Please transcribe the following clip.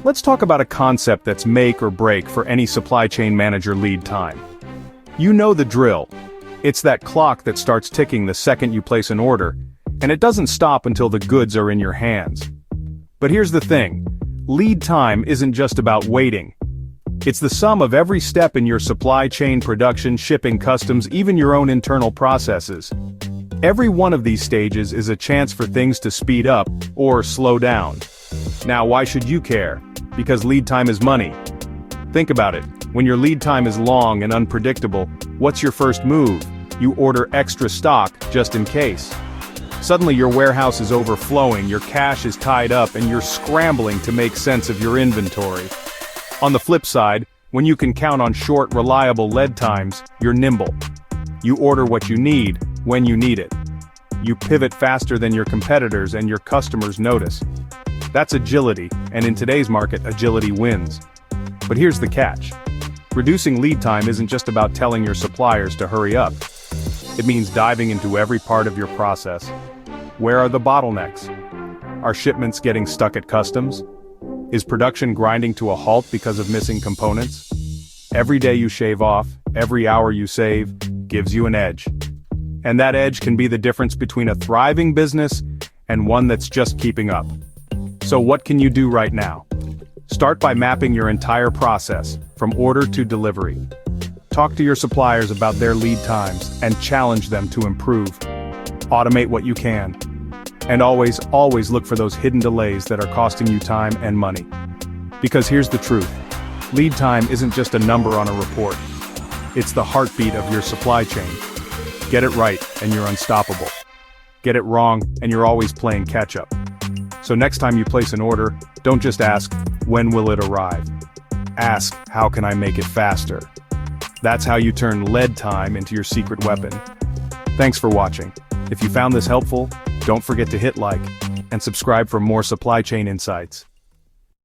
let's talk about a concept that's make or break for any supply chain manager: lead time. You know the drill. It's that clock that starts ticking the second you place an order, and it doesn't stop until the goods are in your hands. But here's the thing. Lead time isn't just about waiting. It's the sum of every step in your supply chain: production, shipping, customs, even your own internal processes. Every one of these stages is a chance for things to speed up or slow down. Now, why should you care? Because lead time is money. Think about it. When your lead time is long and unpredictable, what's your first move? You order extra stock just in case. Suddenly your warehouse is overflowing, your cash is tied up, and you're scrambling to make sense of your inventory. On the flip side, when you can count on short, reliable lead times, you're nimble. You order what you need, when you need it. You pivot faster than your competitors and your customers notice. That's agility, and in today's market, agility wins. But here's the catch. Reducing lead time isn't just about telling your suppliers to hurry up. It means diving into every part of your process. Where are the bottlenecks? Are shipments getting stuck at customs? Is production grinding to a halt because of missing components? Every day you shave off, every hour you save, gives you an edge. And that edge can be the difference between a thriving business and one that's just keeping up. So what can you do right now? Start by mapping your entire process, from order to delivery. Talk to your suppliers about their lead times and challenge them to improve. Automate what you can. And always look for those hidden delays that are costing you time and money. Because here's the truth. Lead time isn't just a number on a report. It's the heartbeat of your supply chain. Get it right, and you're unstoppable. Get it wrong, and you're always playing catch-up. So next time you place an order, don't just ask, when will it arrive? Ask, how can I make it faster? That's how you turn lead time into your secret weapon. Thanks for watching. If you found this helpful, don't forget to hit like and subscribe for more supply chain insights.